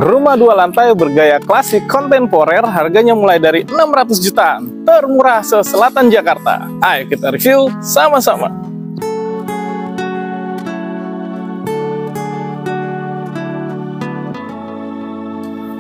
Rumah 2 lantai bergaya klasik kontemporer, harganya mulai dari 600 jutaan, termurah se-Selatan Jakarta. Ayo kita review sama-sama.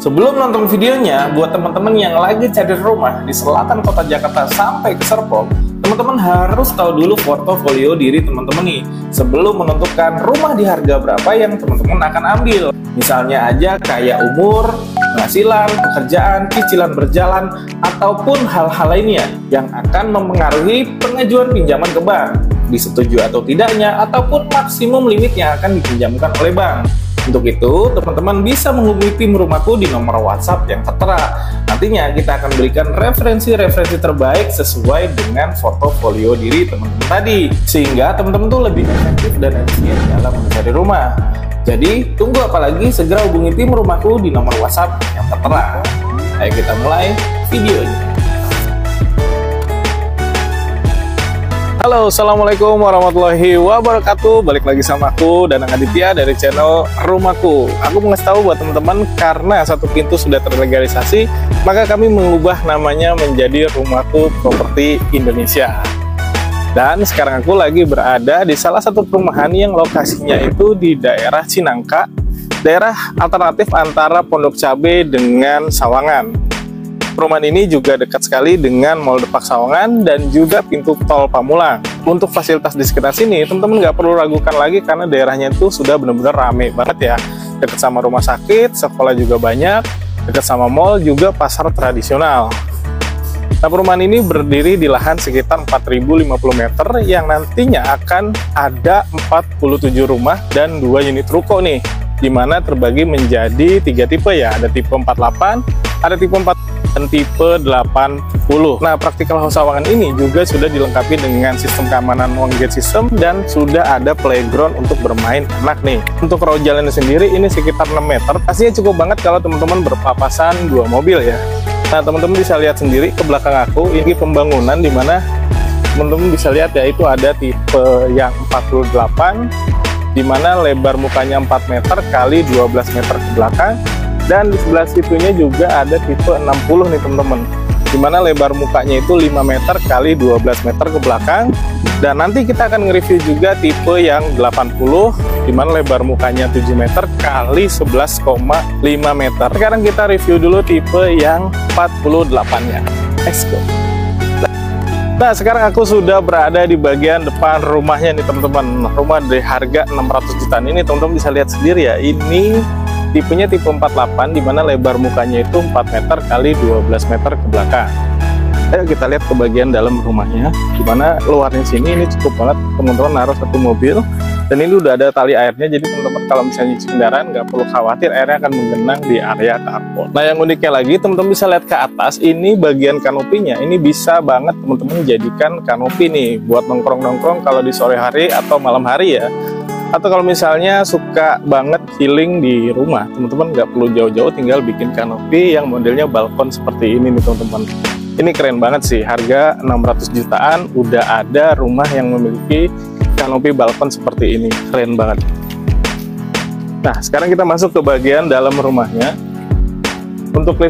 Sebelum nonton videonya, buat teman-teman yang lagi cari rumah di selatan kota Jakarta sampai ke Serpong, teman-teman harus tahu dulu portofolio diri teman-teman nih sebelum menentukan rumah di harga berapa yang teman-teman akan ambil. Misalnya aja kayak umur, penghasilan, pekerjaan, cicilan berjalan, ataupun hal-hal lainnya yang akan mempengaruhi pengajuan pinjaman ke bank, disetujui atau tidaknya, ataupun maksimum limit yang akan dipinjamkan oleh bank. Untuk itu, teman-teman bisa menghubungi tim Rumahku di nomor WhatsApp yang tertera. Nantinya kita akan berikan referensi-referensi terbaik sesuai dengan portofolio diri teman-teman tadi, sehingga teman-teman tuh lebih efektif dan efisien dalam mencari rumah. Jadi, tunggu apa lagi, segera hubungi tim Rumahku di nomor WhatsApp yang tertera. Ayo kita mulai videonya. Halo, assalamualaikum warahmatullahi wabarakatuh. Balik lagi sama aku, Danang Aditya dari channel Rumahku. Aku mau ngasih tahu buat teman-teman, karena satu pintu sudah terlegalisasi, maka kami mengubah namanya menjadi Rumahku Properti Indonesia. Dan sekarang aku lagi berada di salah satu perumahan yang lokasinya itu di daerah Cinangka, daerah alternatif antara Pondok Cabe dengan Sawangan. Perumahan ini juga dekat sekali dengan Mall Depak Sawangan dan juga pintu tol Pamulang. Untuk fasilitas di sekitar sini, teman-teman nggak perlu ragukan lagi karena daerahnya itu sudah benar-benar rame banget ya. Dekat sama rumah sakit, sekolah juga banyak, dekat sama mall, juga pasar tradisional. Nah, perumahan ini berdiri di lahan sekitar 4.050 meter yang nantinya akan ada 47 rumah dan 2 unit ruko nih, dimana terbagi menjadi 3 tipe ya, ada tipe 48, ada tipe 4 dan tipe 80. Nah, Praktikal House Sawangan ini juga sudah dilengkapi dengan sistem keamanan one gate system dan sudah ada playground untuk bermain anak nih. Untuk road jalannya sendiri ini sekitar 6 meter. Pastinya cukup banget kalau teman-teman berpapasan 2 mobil ya. Nah, teman-teman bisa lihat sendiri ke belakang aku, ini pembangunan dimana teman-teman bisa lihat ya, itu ada tipe yang 48 dimana lebar mukanya 4 meter kali 12 meter ke belakang. Dan di sebelah situnya juga ada tipe 60 nih teman-teman, dimana lebar mukanya itu 5 meter kali 12 meter ke belakang. Dan nanti kita akan nge-review juga tipe yang 80, dimana lebar mukanya 7 meter kali 11,5 meter. Sekarang kita review dulu tipe yang 48-nya. Let's go. Nah, sekarang aku sudah berada di bagian depan rumahnya nih teman-teman. Rumah dari harga 600 jutaan ini teman-teman bisa lihat sendiri ya. Ini tipenya tipe 48 dimana lebar mukanya itu 4 meter kali 12 meter ke belakang. Ayo kita lihat ke bagian dalam rumahnya, dimana luarnya sini ini cukup banget teman-teman naruh 1 mobil. Dan ini udah ada tali airnya, jadi teman-teman kalau misalnya nyuci kendaraan nggak perlu khawatir airnya akan menggenang di area carport. Nah, yang uniknya lagi teman-teman bisa lihat ke atas, ini bagian kanopinya ini bisa banget teman-teman jadikan kanopi nih buat nongkrong-nongkrong kalau di sore hari atau malam hari ya. Atau kalau misalnya suka banget healing di rumah, teman-teman nggak perlu jauh-jauh, tinggal bikin kanopi yang modelnya balkon seperti ini nih teman-teman. Ini keren banget sih, harga 600 jutaan udah ada rumah yang memiliki kanopi balkon seperti ini, keren banget. Nah, sekarang kita masuk ke bagian dalam rumahnya. Untuk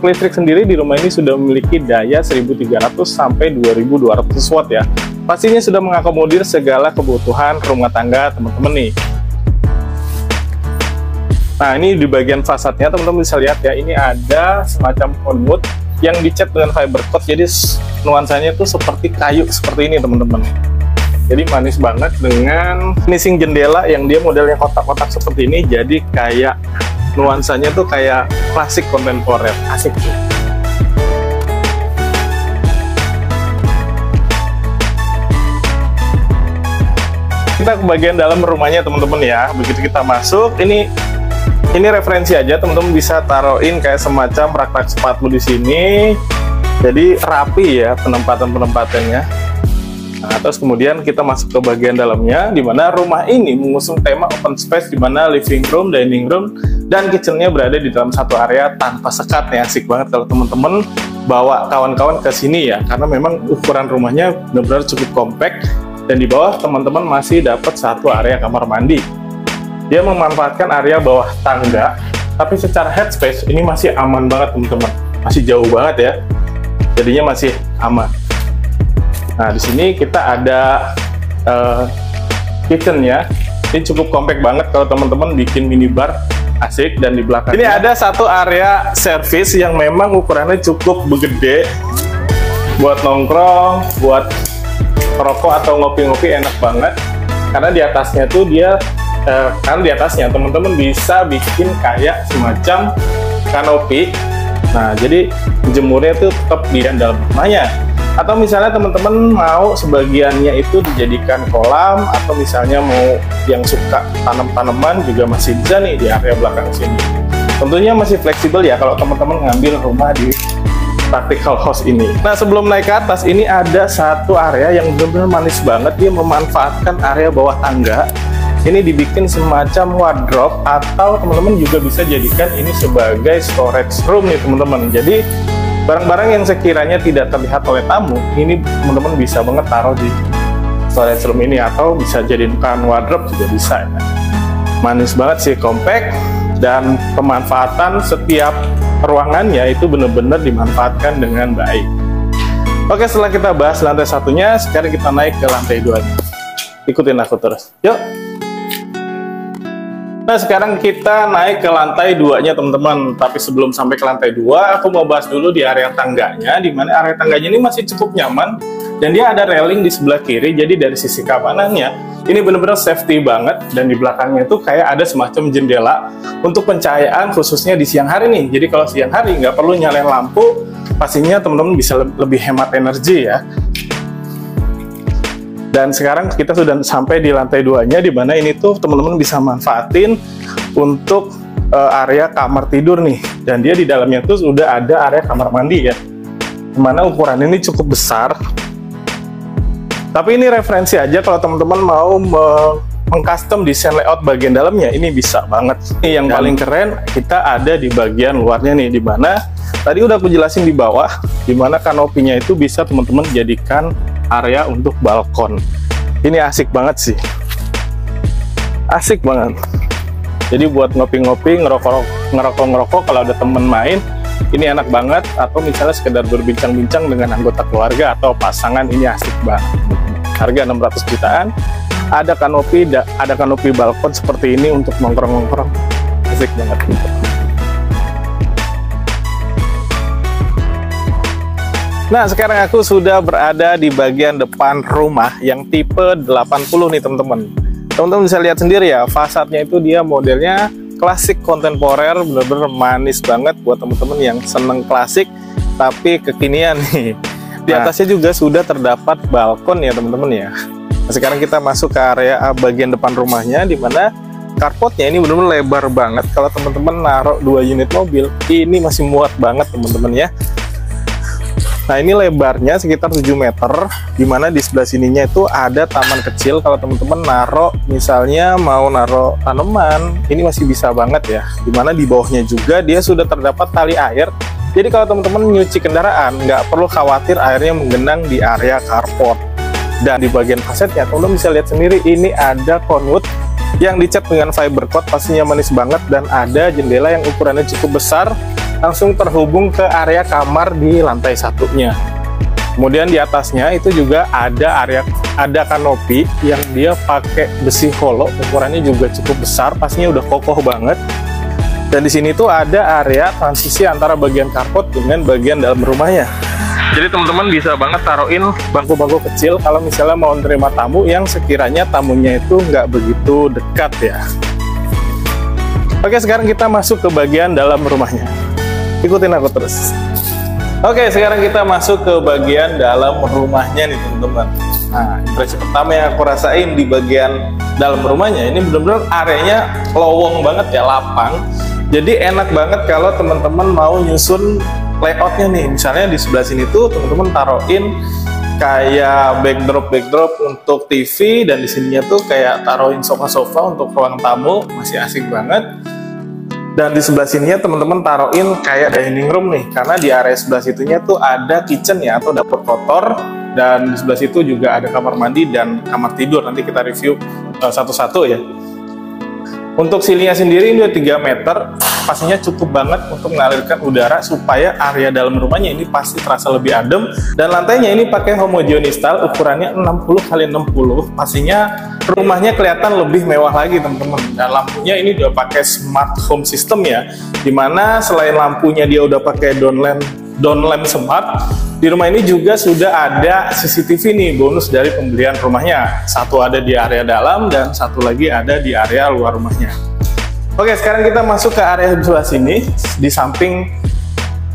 listrik sendiri di rumah ini sudah memiliki daya 1300 sampai 2200 watt ya. Pastinya sudah mengakomodir segala kebutuhan rumah tangga teman-teman nih. Nah, ini di bagian fasadnya teman-teman bisa lihat ya, ini ada semacam wood yang dicat dengan fiber coat, jadi nuansanya itu seperti kayu seperti ini teman-teman. Jadi manis banget dengan finishing jendela yang dia modelnya kotak-kotak seperti ini, jadi kayak nuansanya tuh kayak klasik kontemporer, asik tuh. Kita ke bagian dalam rumahnya teman-teman ya. Begitu kita masuk, ini referensi aja, teman-teman bisa taruhin kayak semacam rak-rak sepatu di sini. Jadi rapi ya penempatannya. Nah, terus kemudian kita masuk ke bagian dalamnya, di mana rumah ini mengusung tema open space, di mana living room, dining room, dan kitchennya berada di dalam satu area tanpa sekat nih. Asik banget kalau teman-teman bawa kawan-kawan ke sini ya, karena memang ukuran rumahnya benar-benar cukup compact. Dan di bawah teman-teman masih dapat satu area kamar mandi. Dia memanfaatkan area bawah tangga Tapi secara headspace ini masih aman banget teman-teman, masih jauh banget ya, jadinya masih aman. Nah di sini kita ada kitchen ya, ini cukup compact banget kalau teman-teman bikin minibar, asik. Dan di belakang ini ada satu area service yang memang ukurannya cukup gede, buat nongkrong, buat rokok atau ngopi-ngopi enak banget. Karena di atasnya tuh dia kan di atasnya teman-teman bisa bikin kayak semacam kanopi. Nah jadi jemurnya tuh tetap di dalam rumahnya, atau misalnya teman-teman mau sebagiannya itu dijadikan kolam, atau misalnya mau yang suka tanam-tanaman juga masih bisa nih di area belakang sini. Tentunya masih fleksibel ya kalau teman-teman ngambil rumah di practical house ini. Nah sebelum naik ke atas ini ada satu area yang benar-benar manis banget. Dia memanfaatkan area bawah tangga. Ini dibikin semacam wardrobe, atau teman-teman juga bisa jadikan ini sebagai storage room nih teman-teman. Jadi barang-barang yang sekiranya tidak terlihat oleh tamu, ini teman-teman bisa banget taruh di storage room ini, atau bisa jadikan wardrobe juga bisa ya. Manis banget sih, compact, dan pemanfaatan setiap ruangannya itu benar-benar dimanfaatkan dengan baik. Oke, setelah kita bahas lantai satunya, sekarang kita naik ke lantai 2 nya. Ikutin aku terus, yuk. Nah sekarang kita naik ke lantai 2-nya teman-teman. Tapi sebelum sampai ke lantai 2, aku mau bahas dulu di area tangganya, di mana area tangganya ini masih cukup nyaman, dan dia ada railing di sebelah kiri. Jadi dari sisi keamanannya ini benar-benar safety banget, dan di belakangnya itu kayak ada semacam jendela untuk pencahayaan khususnya di siang hari nih. Jadi kalau siang hari nggak perlu nyalain lampu, pastinya teman-teman bisa lebih hemat energi ya. Dan sekarang kita sudah sampai di lantai 2-nya, di mana ini tuh teman-teman bisa manfaatin untuk area kamar tidur nih. Dan dia di dalamnya tuh sudah ada area kamar mandi ya, dimana ukuran ini cukup besar. Tapi ini referensi aja, kalau teman-teman mau mengcustom desain layout bagian dalamnya, ini bisa banget. Ini yang paling keren, kita ada di bagian luarnya nih, di mana tadi udah aku jelasin di bawah, di mana kanopinya itu bisa teman-teman jadikan area untuk balkon. Ini asik banget sih, asik banget. Jadi buat ngopi-ngopi, ngerokok kalau ada temen main, ini enak banget. Atau misalnya sekedar berbincang-bincang dengan anggota keluarga atau pasangan, ini asik banget. Harga 600 jutaan, ada kanopi balkon seperti ini untuk nongkrong-nongkrong, asik banget. Nah sekarang aku sudah berada di bagian depan rumah yang tipe 80 nih teman-teman. Teman-teman bisa lihat sendiri ya, fasadnya itu dia modelnya klasik kontemporer, bener-bener manis banget buat teman-teman yang seneng klasik tapi kekinian nih. Di atasnya juga sudah terdapat balkon ya teman-teman ya. Nah, sekarang kita masuk ke area bagian depan rumahnya, di mana carportnya ini bener-bener lebar banget. Kalau teman-teman naruh 2 unit mobil, ini masih muat banget teman-teman ya. Nah ini lebarnya sekitar 7 meter, dimana di sebelah sininya itu ada taman kecil. Kalau teman-teman naruh, misalnya mau naruh tanaman, ini masih bisa banget ya. Dimana di bawahnya juga dia sudah terdapat tali air. Jadi kalau teman-teman nyuci kendaraan, nggak perlu khawatir airnya menggenang di area carport. Dan di bagian kasetnya, teman-teman bisa lihat sendiri, ini ada conwood yang dicat dengan fiber coat, pastinya manis banget. Dan ada jendela yang ukurannya cukup besar, langsung terhubung ke area kamar di lantai satunya. Kemudian di atasnya itu juga ada kanopi yang dia pakai besi hollow, ukurannya juga cukup besar, pastinya udah kokoh banget. Dan di sini tuh ada area transisi antara bagian carport dengan bagian dalam rumahnya. Jadi teman-teman bisa banget taruhin bangku-bangku kecil kalau misalnya mau menerima tamu yang sekiranya tamunya itu nggak begitu dekat ya. Oke, sekarang kita masuk ke bagian dalam rumahnya. Ikutin aku terus. Oke, sekarang kita masuk ke bagian dalam rumahnya nih teman-teman. Nah, impresi pertama yang aku rasain di bagian dalam rumahnya, ini benar-benar areanya lowong banget ya, lapang. Jadi enak banget kalau teman-teman mau nyusun layoutnya nih. Misalnya di sebelah sini tuh teman-teman taruhin kayak backdrop untuk TV, dan di sininya tuh kayak taruhin sofa-sofa untuk ruang tamu, masih asik banget. Dan di sebelah sininya teman-teman taruhin kayak dining room nih, karena di area sebelah situnya tuh ada kitchen ya, atau dapur kotor. Dan di sebelah situ juga ada kamar mandi dan kamar tidur. Nanti kita review satu-satu ya. Untuk ceilingnya sendiri ini udah 3 meter, pastinya cukup banget untuk mengalirkan udara supaya area dalam rumahnya ini pasti terasa lebih adem. Dan lantainya ini pakai homogeneous style, ukurannya 60x60. Pastinya rumahnya kelihatan lebih mewah lagi teman-teman. Dan lampunya ini udah pakai smart home system ya, dimana selain lampunya dia udah pakai downlamp smart. Di rumah ini juga sudah ada CCTV nih, bonus dari pembelian rumahnya. Satu ada di area dalam dan satu lagi ada di area luar rumahnya. Oke, sekarang kita masuk ke area sebelah sini.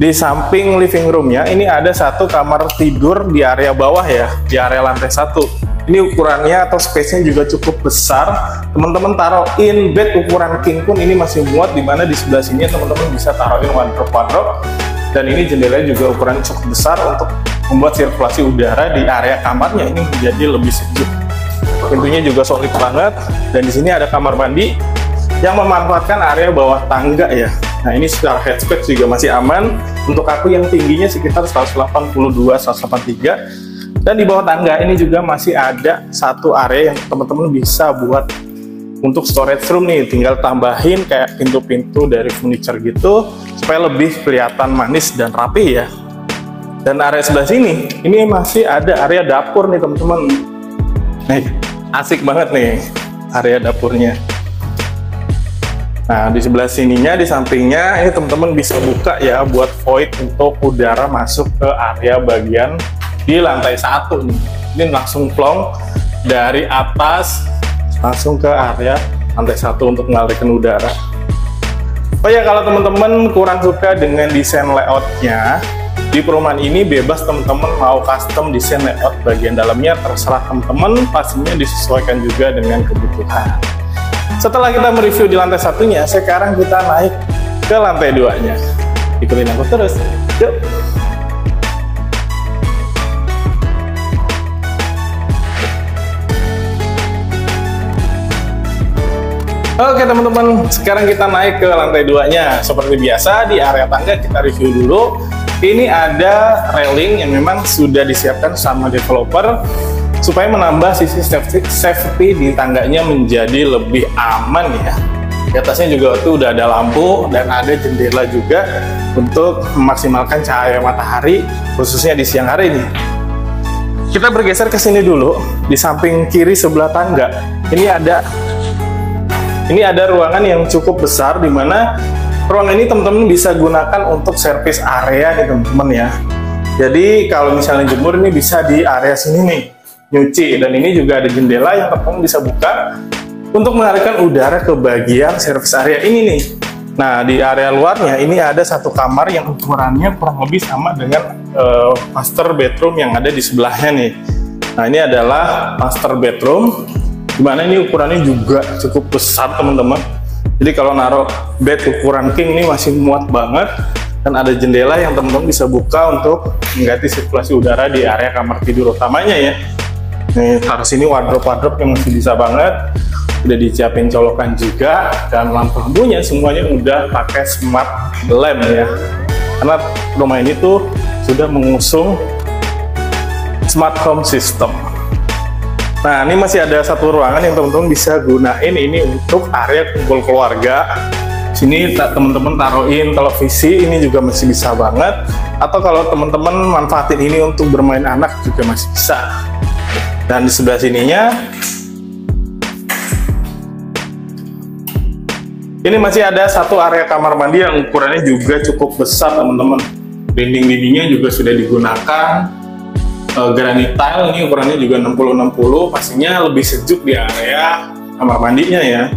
Di samping living roomnya ini ada satu kamar tidur di area bawah ya, di area lantai 1. Ini ukurannya atau space-nya juga cukup besar. Teman-teman taruh in bed ukuran king pun ini masih muat, dimana di sebelah sini teman-teman bisa taruhin wardrobe. Dan ini jendelanya juga ukuran cukup besar untuk membuat sirkulasi udara di area kamarnya ini menjadi lebih sejuk. Pintunya juga solid banget. Dan di sini ada kamar mandi yang memanfaatkan area bawah tangga ya. Nah, ini secara headspace juga masih aman. Untuk aku yang tingginya sekitar 182-183. Dan di bawah tangga ini juga masih ada satu area yang teman-teman bisa buat untuk storage room nih. Tinggal tambahin kayak pintu-pintu dari furniture gitu supaya lebih kelihatan manis dan rapi ya. Dan area sebelah sini ini masih ada area dapur nih teman-teman. Nih, asik banget nih area dapurnya. Nah, di sebelah sininya, di sampingnya, ini teman-teman bisa buka ya buat void untuk udara masuk ke area bagian di lantai 1 nih. Ini langsung plong dari atas langsung ke area lantai 1 untuk mengalirkan udara. Oh ya, kalau teman-teman kurang suka dengan desain layoutnya, di perumahan ini bebas teman-teman mau custom desain layout bagian dalamnya, terserah teman-teman, pastinya disesuaikan juga dengan kebutuhan. Setelah kita mereview di lantai 1-nya, sekarang kita naik ke lantai 2-nya. Ikutin aku terus, yuk! Oke teman-teman, sekarang kita naik ke lantai 2-nya. Seperti biasa, di area tangga kita review dulu. Ini ada railing yang memang sudah disiapkan sama developer supaya menambah sisi safety di tangganya menjadi lebih aman ya. Di atasnya juga tuh udah ada lampu dan ada jendela juga untuk memaksimalkan cahaya matahari khususnya di siang hari ini. Kita bergeser ke sini dulu. Di samping kiri sebelah tangga ini ada ruangan yang cukup besar, di mana ruangan ini teman-teman bisa gunakan untuk service area nih teman-teman ya. Jadi kalau misalnya jemur ini bisa di area sini nih nyuci, dan ini juga ada jendela yang teman-teman bisa buka untuk mengalirkan udara ke bagian service area ini nih. Nah, di area luarnya ini ada satu kamar yang ukurannya kurang lebih sama dengan master bedroom yang ada di sebelahnya nih. Nah, ini adalah master bedroom, dimana ini ukurannya juga cukup besar teman-teman. Jadi kalau naruh bed ukuran king ini masih muat banget, dan ada jendela yang teman-teman bisa buka untuk mengganti sirkulasi udara di area kamar tidur utamanya ya. Nih, taruh sini wardrobe yang masih bisa banget, udah disiapin colokan juga, dan lampunya semuanya udah pakai smart lamp ya, karena rumah ini tuh sudah mengusung smart home system. Nah, ini masih ada satu ruangan yang teman-teman bisa gunain ini untuk area kumpul keluarga. Sini teman-teman taruhin televisi, ini juga masih bisa banget, atau kalau teman-teman manfaatin ini untuk bermain anak juga masih bisa. Dan di sebelah sininya ini masih ada satu area kamar mandi yang ukurannya juga cukup besar teman-teman. Dinding-dindingnya juga sudah digunakan granit tile, ini ukurannya juga 60-60, pastinya lebih sejuk di area kamar mandinya ya.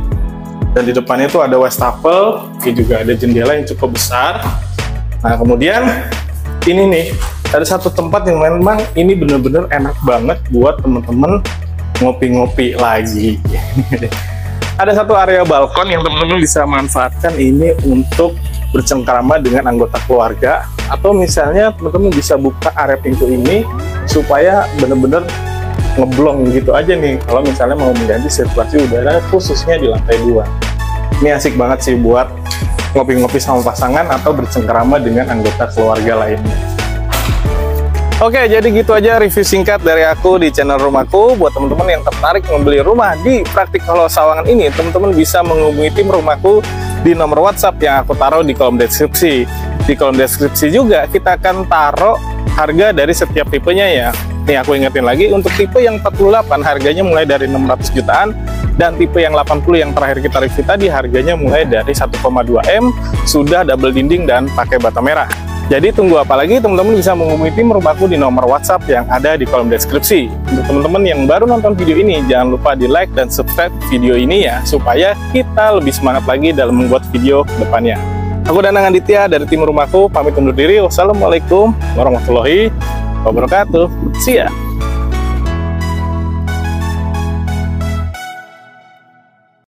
Dan di depannya itu ada wastafel, ini juga ada jendela yang cukup besar. Nah, kemudian ini nih, ada satu tempat yang memang ini bener-bener enak banget buat temen-temen ngopi-ngopi lagi. Ada satu area balkon yang teman-teman bisa manfaatkan ini untuk bercengkrama dengan anggota keluarga, atau misalnya teman-teman bisa buka area pintu ini supaya bener-bener ngeblong gitu aja nih kalau misalnya mau mengganti sirkulasi udara khususnya di lantai 2. Ini asik banget sih buat ngopi-ngopi sama pasangan atau bercengkrama dengan anggota keluarga lainnya. Oke, jadi gitu aja review singkat dari aku di channel Rumahku. Buat teman-teman yang tertarik membeli rumah di Praktik Holo Sawangan ini, teman-teman bisa menghubungi tim Rumahku di nomor WhatsApp yang aku taruh di kolom deskripsi. Di kolom deskripsi juga kita akan taruh harga dari setiap tipenya ya. Nih aku ingetin lagi, untuk tipe yang 48 harganya mulai dari 600 jutaan, dan tipe yang 80 yang terakhir kita review tadi harganya mulai dari 1,2 M, sudah double dinding dan pakai bata merah. Jadi tunggu apa lagi, teman-teman bisa menghubungi tim Rumahku di nomor WhatsApp yang ada di kolom deskripsi. Untuk teman-teman yang baru nonton video ini, jangan lupa di like dan subscribe video ini ya, supaya kita lebih semangat lagi dalam membuat video ke depannya. Aku Danang Aditya dari tim Rumahku, pamit undur diri. Wassalamualaikum warahmatullahi wabarakatuh. See ya.